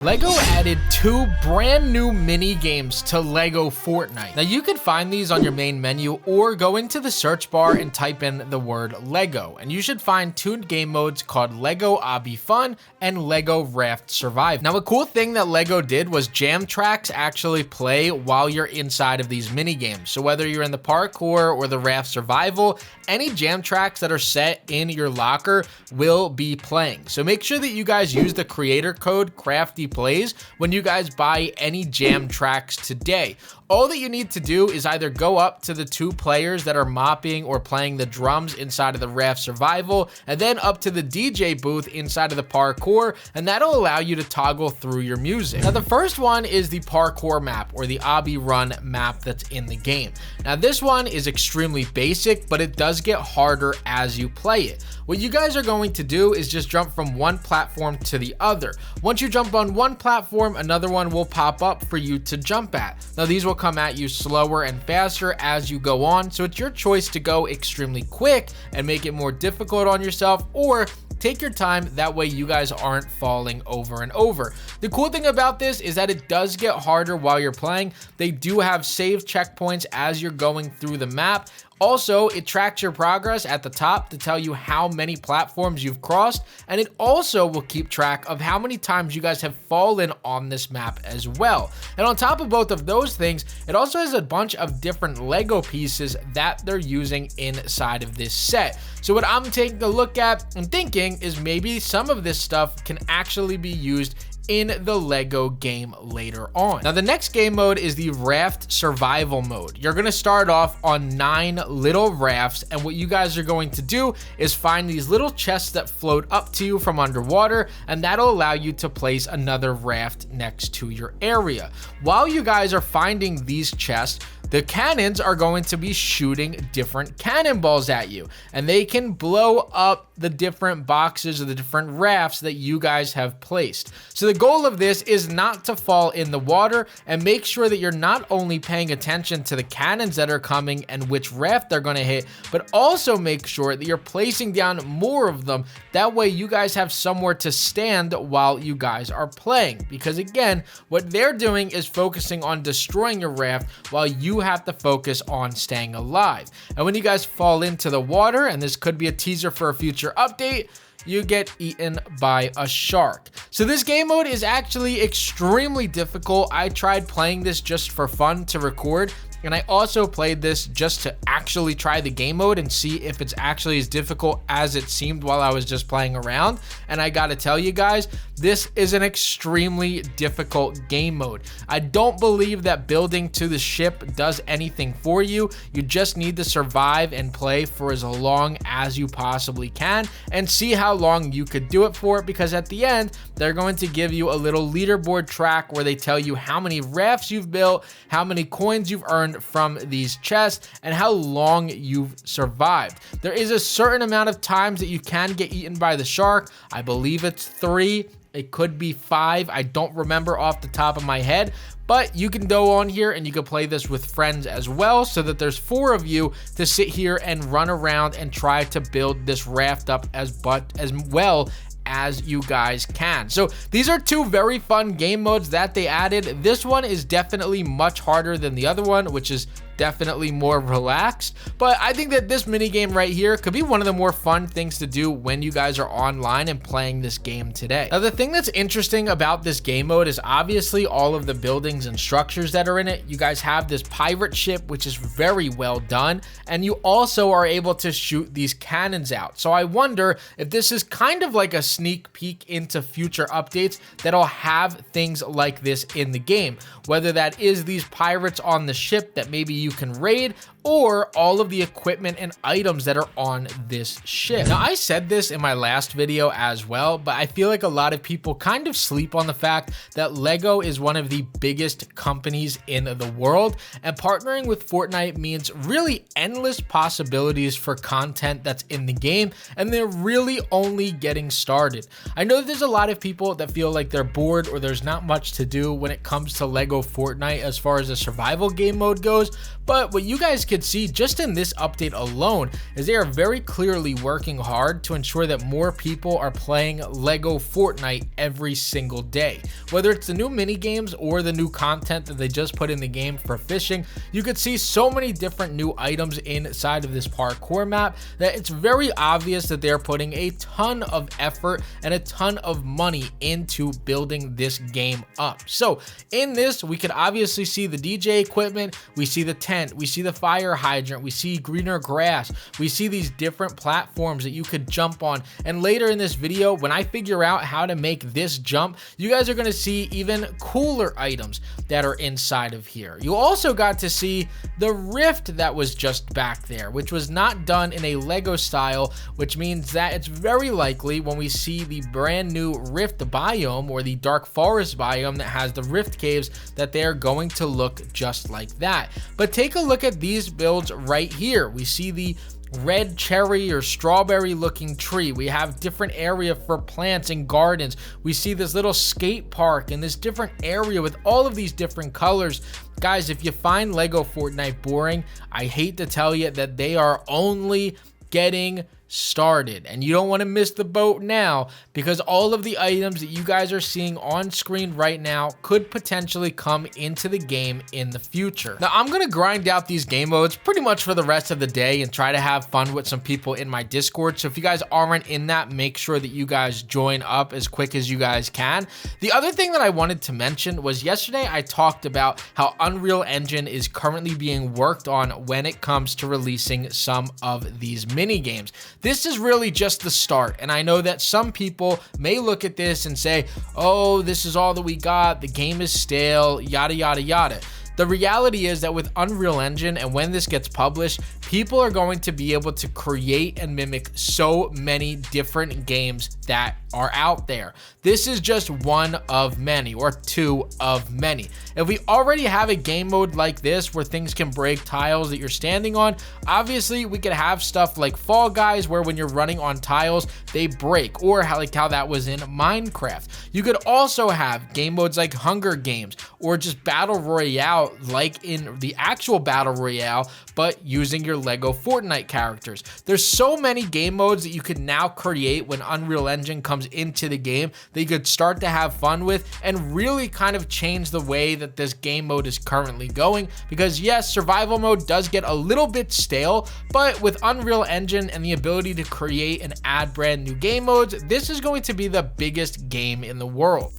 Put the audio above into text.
LEGO added 2 brand new mini games to LEGO Fortnite. Now you can find these on your main menu or go into the search bar and type in the word LEGO, and you should find 2 game modes called LEGO Obby Fun and LEGO Raft Survival. Now a cool thing that LEGO did was jam tracks actually play while you're inside of these mini games. So whether you're in the parkour or the Raft Survival, any jam tracks that are set in your locker will be playing. So make sure that you guys use the creator code CRAFTYPLAYS when you guys buy any jam tracks today. All that you need to do is either go up to the 2 players that are mopping or playing the drums inside of the Raft Survival, and then up to the DJ booth inside of the parkour, and that'll allow you to toggle through your music. Now the first one is the parkour map, or the Obby Run map that's in the game. Now this one is extremely basic, but it does get harder as you play it. What you guys are going to do is just jump from one platform to the other. Once you jump on one platform, another one will pop up for you to jump at. Now these will come at you slower and faster as you go on, so it's your choice to go extremely quick and make it more difficult on yourself, or take your time, that way you guys aren't falling over and over. The cool thing about this is that it does get harder while you're playing. They do have save checkpoints as you're going through the map. Also, it tracks your progress at the top to tell you how many platforms you've crossed, and it also will keep track of how many times you guys have fallen on this map as well. And on top of both of those things, it also has a bunch of different LEGO pieces that they're using inside of this set. So what I'm taking a look at and thinking is maybe some of this stuff can actually be used in the LEGO game later on. Now the next game mode is the Raft Survival mode. You're gonna start off on 9 little rafts, and what you guys are going to do is find these little chests that float up to you from underwater, and that'll allow you to place another raft next to your area. While you guys are finding these chests, the cannons are going to be shooting different cannonballs at you, and they can blow up the different boxes or the different rafts that you guys have placed. So the goal of this is not to fall in the water, and make sure that you're not only paying attention to the cannons that are coming and which raft they're going to hit, but also make sure that you're placing down more of them. That way you guys have somewhere to stand while you guys are playing, because again, what they're doing is focusing on destroying your raft while you have to focus on staying alive. And when you guys fall into the water, and this could be a teaser for a future update, you get eaten by a shark. So this game mode is actually extremely difficult. I tried playing this just for fun to record, and I also played this just to actually try the game mode and see if it's actually as difficult as it seemed while I was just playing around. And I gotta tell you guys, this is an extremely difficult game mode. I don't believe that building to the ship does anything for you. You just need to survive and play for as long as you possibly can and see how long you could do it for, because at the end, they're going to give you a little leaderboard track where they tell you how many rafts you've built, how many coins you've earned from these chests, and how long you've survived. There is a certain amount of times that you can get eaten by the shark. I believe it's 3. It could be 5. I don't remember off the top of my head, but you can go on here and you can play this with friends as well, so that there's 4 of you to sit here and run around and try to build this raft up as well as you guys can. So these are 2 very fun game modes that they added. This one is definitely much harder than the other one, which is definitely more relaxed, but I think that this mini game right here could be one of the more fun things to do when you guys are online and playing this game today. Now the thing that's interesting about this game mode is obviously all of the buildings and structures that are in it. You guys have this pirate ship, which is very well done, and you also are able to shoot these cannons out. So I wonder if this is kind of like a sneak peek into future updates that'll have things like this in the game, whether that is these pirates on the ship that maybe you can raid, or all of the equipment and items that are on this ship. Now, I said this in my last video as well, but I feel like a lot of people kind of sleep on the fact that LEGO is one of the biggest companies in the world, and partnering with Fortnite means really endless possibilities for content that's in the game, and they're really only getting started. I know that there's a lot of people that feel like they're bored or there's not much to do when it comes to LEGO Fortnite as far as the survival game mode goes, but what you guys could see just in this update alone is they are very clearly working hard to ensure that more people are playing LEGO Fortnite every single day. Whether it's the new mini games or the new content that they just put in the game for fishing, you could see so many different new items inside of this parkour map that it's very obvious that they're putting a ton of effort and a ton of money into building this game up. So in this, we could obviously see the DJ equipment, we see the tent, we see the fire hydrant, we see greener grass, we see these different platforms that you could jump on. And later in this video, when I figure out how to make this jump, you guys are going to see even cooler items that are inside of here. You also got to see the rift that was just back there, which was not done in a LEGO style, which means that it's very likely when we see the brand new rift biome or the dark forest biome that has the rift caves that they're going to look just like that. But take a look at these builds right here. We see the red cherry or strawberry looking tree. We have different area for plants and gardens. We see this little skate park and this different area with all of these different colors. Guys, if you find LEGO Fortnite boring, I hate to tell you that they are only getting started, and you don't want to miss the boat now, because all of the items that you guys are seeing on screen right now could potentially come into the game in the future. Now, I'm going to grind out these game modes pretty much for the rest of the day and try to have fun with some people in my Discord. So if you guys aren't in that, make sure that you guys join up as quick as you guys can. The other thing that I wanted to mention was yesterday I talked about how Unreal Engine is currently being worked on when it comes to releasing some of these mini games. This is really just the start, and I know that some people may look at this and say, oh, this is all that we got, the game is stale, yada, yada, yada. The reality is that with Unreal Engine, and when this gets published, people are going to be able to create and mimic so many different games that are out there. This is just one of many, or two of many. If we already have a game mode like this where things can break tiles that you're standing on, obviously we could have stuff like Fall Guys where when you're running on tiles they break, or how that was in Minecraft. You could also have game modes like Hunger Games or just Battle Royale like in the actual Battle Royale, but using your LEGO Fortnite characters. There's so many game modes that you can now create when Unreal Engine comes into the game that you could start to have fun with and really kind of change the way that this game mode is currently going. Because yes, survival mode does get a little bit stale, but with Unreal Engine and the ability to create and add brand new game modes, this is going to be the biggest game in the world.